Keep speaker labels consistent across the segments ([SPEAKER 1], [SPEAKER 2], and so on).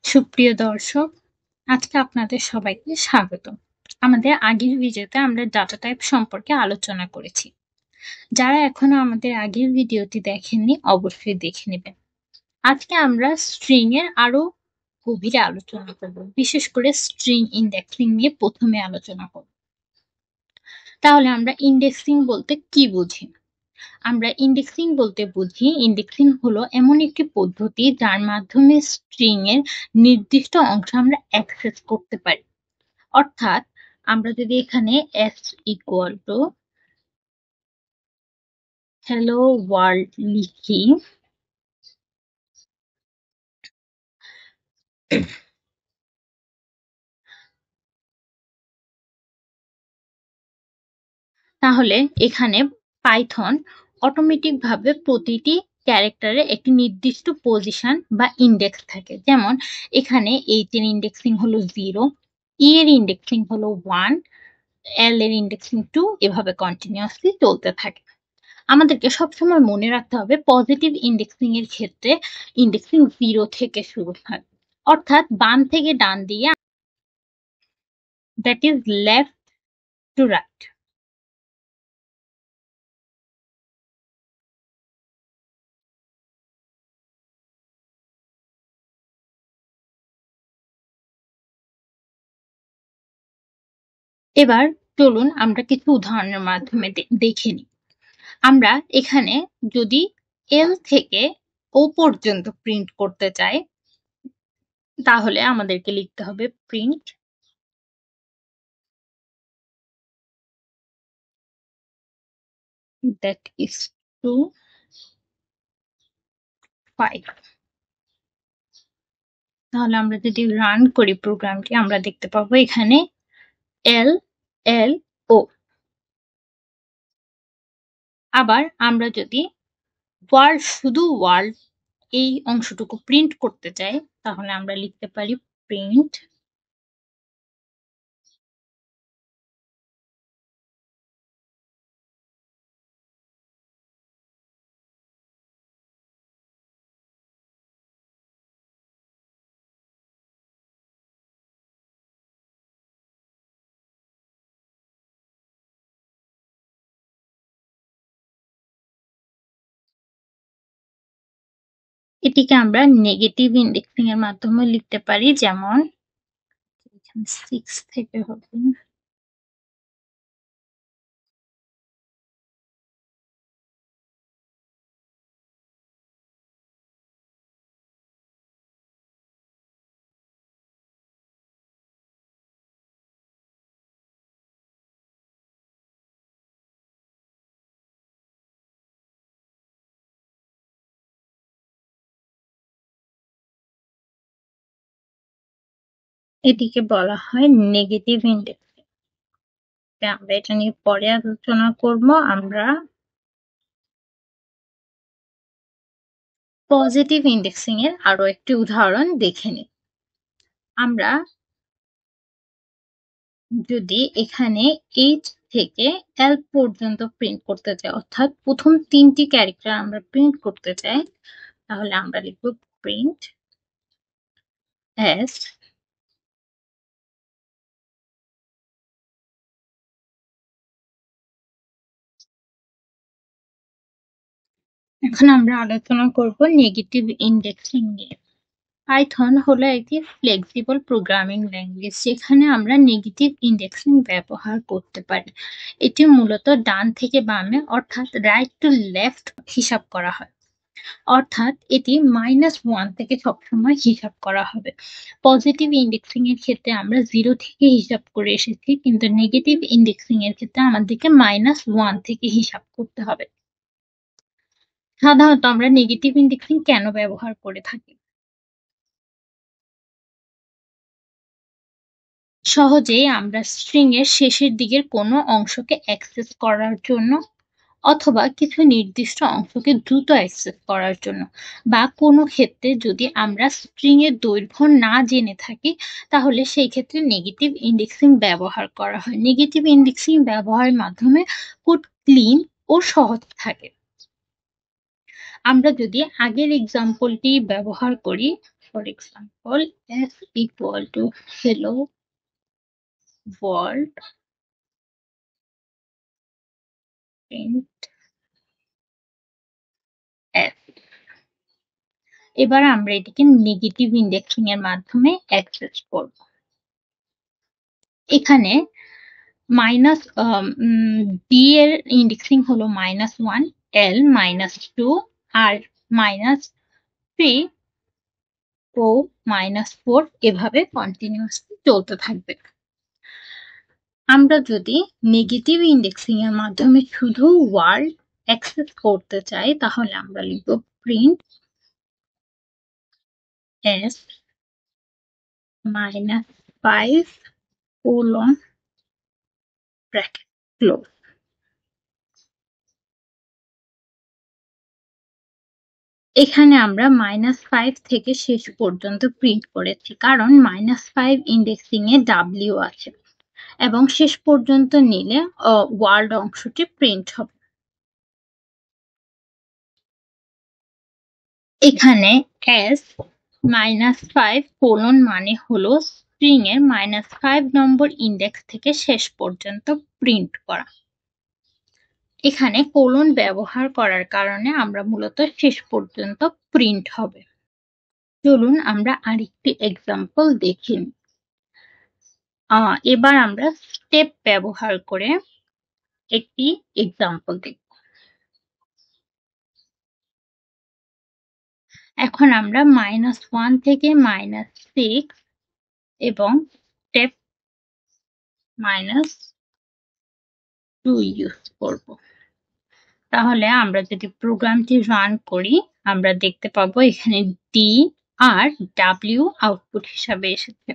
[SPEAKER 1] সুপ্রিয় দর্শক, আজকে আপনাদের সবাইকে স্বাগত। আমাদের আগের ভিডিওতে আমরা ডাটা টাইপ সম্পর্কে আলোচনা করেছি। যারা এখনো আমাদের আগের ভিডিওটি দেখেননি অবশ্যই দেখে নেবেন। আজকে আমরা স্ট্রিং এর আরো গভীরে আলোচনা করব। বিশেষ করে স্ট্রিং ইন্ডেক্সিং নিয়ে প্রথমে আলোচনা করব। তাহলে আমরা ইন্ডেক্সিং বলতে কি বুঝি? আমরা ইন্ডেক্সিং বলতে বুঝি ইন্ডেক্সিং হলো এমন একটি পদ্ধতি যার মাধ্যমে স্ট্রিং এর নির্দিষ্ট অংশ আমরা অ্যাক্সেস করতে পারি। অর্থাৎ আমরা যদি এখানে s equal to hello world লিখি, তাহলে এখানে পাইথন অটোমেটিক ভাবে প্রতিটি ক্যারেক্টারে একটি নির্দিষ্ট পজিশন বা ইন্ডেক্স থাকে। যেমন এখানে h এর ইন্ডেক্সিং হলো 0, e এর ইন্ডেক্সিং হলো 1, l এর ইন্ডেক্সিং 2, এভাবে কন্টিনিউয়াসলি চলতে থাকে। আমাদেরকে সবসময় মনে রাখতে হবে পজিটিভ ইন্ডেক্সিং এর ক্ষেত্রে ইন্ডেক্সিং 0 থেকে শুরু হয়, অর্থাৎ বাম থেকে ডান দিয়ে, that is left to right. এবার চলুন আমরা কিছু উদাহরণের মাধ্যমে দেখে নিই। আমরা এখানে যদি এল থেকে ও পর্যন্ত প্রিন্ট করতে চাই, তাহলে আমাদেরকে লিখতে হবে প্রিন্ট দ্যাট ইজ টু 5। তাহলে আমরা যদি রান করি প্রোগ্রামটি, আমরা দেখতে পাবো এখানে এল এল ও। আবার আমরা যদি ওয়ার্ল্ড, শুধু ওয়ার্ল্ড এই অংশটুকু প্রিন্ট করতে চাই, তাহলে আমরা লিখতে পারি প্রিন্ট এটিকে আমরা নেগেটিভ ইন্ডেক্সিং এর মাধ্যমে লিখতে পারি। যেমন 6 থেকে হবে, এটিকে বলা হয় নেগেটিভ ইন্ডেক্সিং। আমরা এটা নিয়ে পরে আলোচনা করব। আমরা পজিটিভ ইন্ডেক্সিং এর আরো একটি উদাহরণ দেখে নিই। আমরা যদি এখানে h থেকে l পর্যন্ত প্রিন্ট করতে চাই, অর্থাৎ প্রথম 3টি ক্যারেক্টার আমরা প্রিন্ট করতে চাই, তাহলে আমরা লিখব প্রিন্ট s। এখন আমরা আলোচনা করব নেগেটিভ ইন্ডেক্সিং নিয়ে। পাইথন হলো একটি ফ্লেক্সিবল প্রোগ্রামিং ল্যাঙ্গুয়েজ, যেখানে আমরা নেগেটিভ ইন্ডেক্সিং ব্যবহার করতে পারি। এটি মূলত ডান থেকে বামে, অর্থাৎ রাইট টু লেফট হিসাব করা হয়। অর্থাৎ এটি -1 থেকে সবসময় হিসাব করা হবে। পজিটিভ ইন্ডেক্সিং এর ক্ষেত্রে আমরা 0 থেকে হিসাব করে এসেছি, কিন্তু নেগেটিভ ইন্ডেক্সিং এর ক্ষেত্রে আমাদেরকে -1 থেকে হিসাব করতে হবে। সাধারণত আমরা নেগেটিভ ইন্ডেক্সিং কেন ব্যবহার করে থাকি? সহজেই আমরা স্ট্রিং এর শেষের দিকের কোনো অংশকে অ্যাক্সেস করার জন্য, অথবা কিছু নির্দিষ্ট অংশকে দ্রুত অ্যাক্সেস করার জন্য, বা কোনো ক্ষেত্রে যদি আমরা স্ট্রিং এর দৈর্ঘ্য না জেনে থাকি, তাহলে সেই ক্ষেত্রে নেগেটিভ ইন্ডেক্সিং ব্যবহার করা হয়। নেগেটিভ ইন্ডেক্সিং ব্যবহারের মাধ্যমে কোড ক্লিন ও সহজ থাকে। আমরা যদি আগের এক্সাম্পলটি ব্যবহার করি, For example, s equal to hello world print s। এবার আমরা এটিকে নেগেটিভ ইন্ডেক্সিং এর মাধ্যমে অ্যাক্সেস করব। এখানে মাইনাস ডি এর ইন্ডেক্সিং হলো -1, এল -2 আর -3 ও -4 এভাবে কন্টিনিউয়াসলি চলতে থাকবে। আমরা যদি নেগেটিভ ইন্ডেক্সিং এর মাধ্যমে শুধু ওয়ার্ল্ড অ্যাক্সেস করতে চাই তাহলে আমরা লিখব print s -5 colon bracket close. এখানে আমরা -5 থেকে শেষ পর্যন্ত প্রিন্ট করেছি কারণ -5 ইন্ডেক্সিং এ w আছে এবং শেষ পর্যন্ত নিলে ওয়ার্ল্ড অংশটি প্রিন্ট হবে। এখানে s -5 কোলন মানে হলো স্ট্রিং এর -5 নম্বর ইন্ডেক্স থেকে শেষ পর্যন্ত প্রিন্ট করা। এখানে কোলন ব্যবহার করার কারণে আমরা মূলত শেষ পর্যন্ত প্রিন্ট হবে। চলুন আমরা আরেকটি এক্সাম্পল দেখি। এবার আমরা স্টেপ ব্যবহার করে একটি এক্সাম্পল দেখব। এখন আমরা -1 থেকে -6 এবং স্টেপ -2 ইউজ করব। তাহলে আমরা যদি প্রোগ্রামটি রান করি আমরা দেখতে পাবো এখানে ডি আর ডাব্লিউ আউটপুট হিসাবে এসেছে।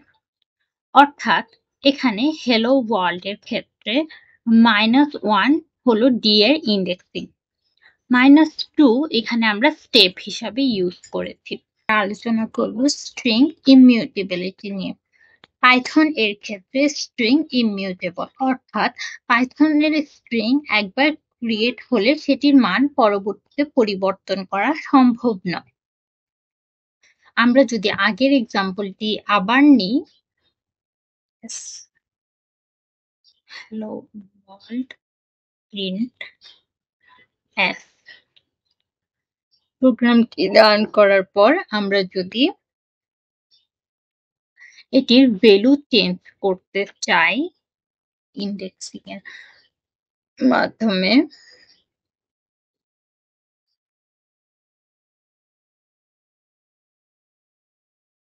[SPEAKER 1] অর্থাৎ এখানে হেলো ওয়ার্ল্ড এর ক্ষেত্রে -1 হলো ডি এর ইন্ডেক্সিং, -2 এখানে আমরা স্টেপ হিসাবে ইউজ করেছি। আলোচনা করব স্ট্রিং ইমিউটেবিলিটি নিয়ে। পাইথন এর ক্ষেত্রে স্ট্রিং ইমিউটেবল, অর্থাৎ পাইথনের স্ট্রিং একবার ক্রিয়েট হলে সেটির মান পরবর্তীতে পরিবর্তন করা সম্ভব নয়। আমরা যদি আগের এক্সাম্পলটি আবার নিই, hello world print s। প্রোগ্রামটি রান করার পর আমরা যদি এটির ভ্যালু চেঞ্জ করতে চাই ইন্ডেক্সিং এর মাধ্যমে,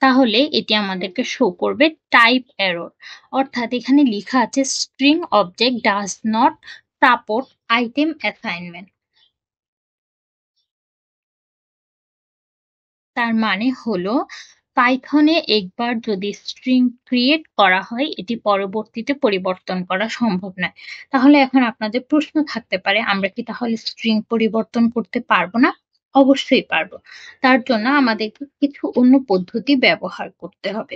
[SPEAKER 1] তাহলে এটি আমাদেরকে শো করবে টাইপ এরর। অর্থাৎ এখানে লেখা আছে string object does not support item assignment. তার মানে হলো পাইথনে একবার যদি স্ট্রিং ক্রিয়েট করা হয় এটি পরবর্তীতে পরিবর্তন করা সম্ভব নয়। তাহলে এখন আপনাদের প্রশ্ন থাকতে পারে আমরা কি তাহলে স্ট্রিং পরিবর্তন করতে পারবো না? অবশ্যই পারবো। তার জন্য আমাদেরকে কিছু অন্য পদ্ধতি ব্যবহার করতে হবে।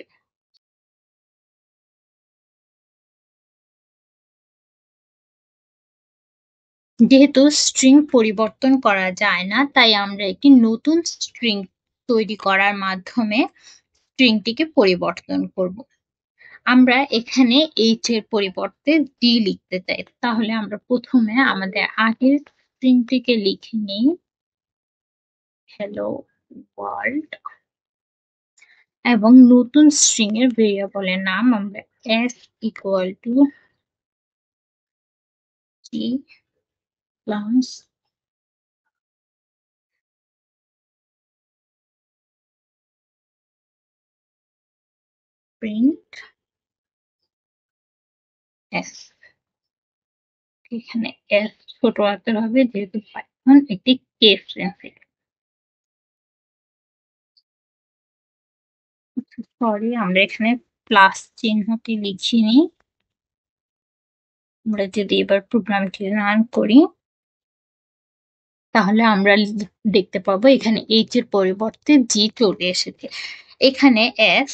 [SPEAKER 1] যেহেতু স্ট্রিং পরিবর্তন করা যায় না তাই আমরা একটি নতুন স্ট্রিং তৈরি করার মাধ্যমে স্ট্রিংটিকে পরিবর্তন করব। আমরা এখানে h এর পরিবর্তে d লিখতে চাই। তাহলে আমরা প্রথমে আমাদের আগের স্ট্রিংটিকে লিখে নিই hello world এবং নতুন স্ট্রিং এর ভেরিয়েবলের নাম আমরা s equal to g plus print s। এখানে s ছোট হাতের হবে যেহেতু পাইথন একটি কেস সেন্সিটিভ। সরি আমরা এখানে প্লাস চিহ্নটি লিখিনি। আমরা যদি এবার প্রোগ্রামটি রান করি তাহলে আমরা দেখতে পাবো এখানে h এর পরিবর্তে g চলে এসেছে। এখানে s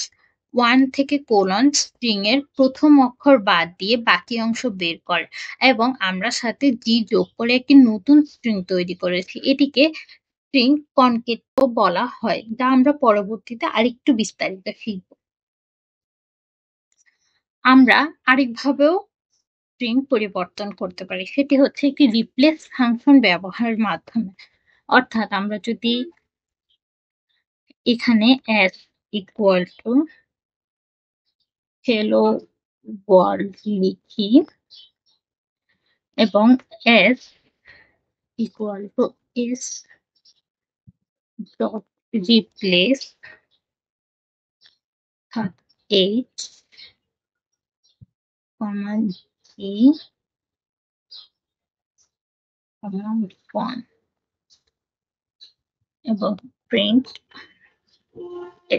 [SPEAKER 1] 1 থেকে কোলন স্ট্রিং এর প্রথম অক্ষর বাদ দিয়ে বাকি অংশ বের করে এবং আমরা সাথে g যোগ করে একটি নতুন স্ট্রিং তৈরি করেছি। এটিকে স্ট্রিং কনকেটও বলা হয়, যা আমরা পরবর্তীতে আরেকটু বিস্তারিত শিখব। আমরা আরেকভাবেও স্ট্রিং পরিবর্তন করতে পারি, সেটি হচ্ছে একটি রিপ্লেস ফাংশন ব্যবহারের মাধ্যমে। অর্থাৎ আমরা যদি এখানে s equal to hello world লিখি এবং s equal to s dot replace 8 comma g কমা 1 এবং প্রিন্ট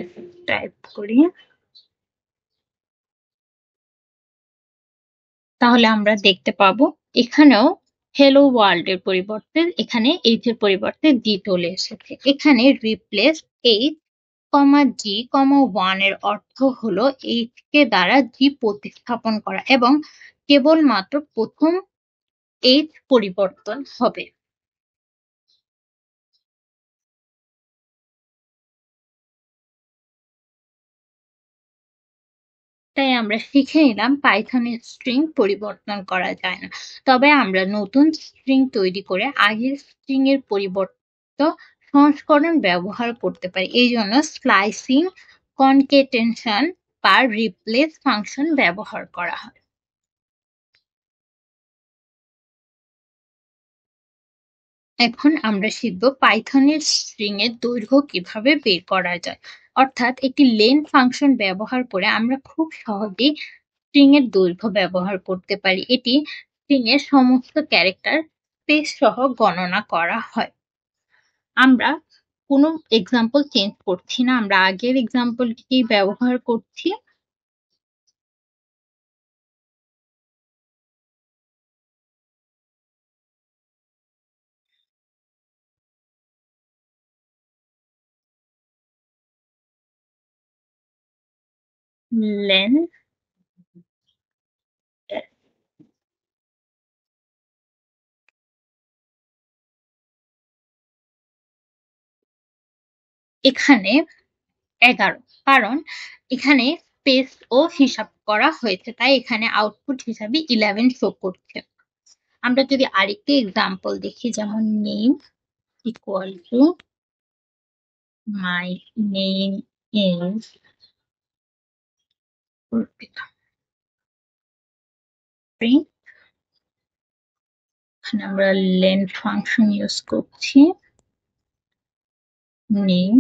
[SPEAKER 1] s টাইপ করি, তাহলে আমরা দেখতে পাবো এখানেও hello world এর পরিবর্তে এখানে h এর পরিবর্তে g চলে এসেছে। এখানে রিপ্লেস 8, g, 1 এর অর্থ হলো h কে দ্বারা g প্রতিস্থাপন করা এবং কেবলমাত্র প্রথম h পরিবর্তন হবে। তাই আমরা শিখে নিলাম পাইথনের স্ট্রিং পরিবর্তন করা যায় না। তবে আমরা নতুন স্ট্রিং তৈরি করে আগের স্ট্রিং এর পরিবর্তিত সংস্করণ ব্যবহার করতে পারি। এই জন্য স্লাইসিং, কনকেটেনশন বা রিপ্লেস ফাংশন ব্যবহার করা হয়। এখন আমরা শিখব পাইথনের স্ট্রিং এর দৈর্ঘ্য কিভাবে বের করা যায়। অর্থাৎ একটি লেন ফাংশন ব্যবহার করে আমরা খুব সহজেই স্ট্রিং এর দৈর্ঘ্য ব্যবহার করতে পারি। এটি স্ট্রিং এর সমস্ত ক্যারেক্টার স্পেস সহ গণনা করা হয়। আমরা কোনো এক্সাম্পল চেঞ্জ করছি না, আমরা আগের এক্সাম্পলটিকেই ব্যবহার করছি। লেন এখানে 11, কারণ এখানে স্পেস ও হিসাব করা হয়েছে, তাই এখানে আউটপুট হিসাবে 11 শো করছে। আমরা যদি আরেকটি এক্সাম্পল দেখি, যেমন name equal to my name is Arpita, এখানে আমরা লেন ফাংশন ইউজ করছি, নেম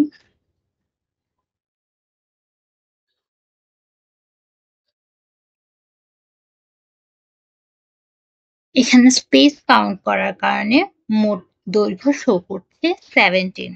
[SPEAKER 1] এখানে স্পেস কাউন্ট করার কারণে মোট দৈর্ঘ্য শো করছে 17।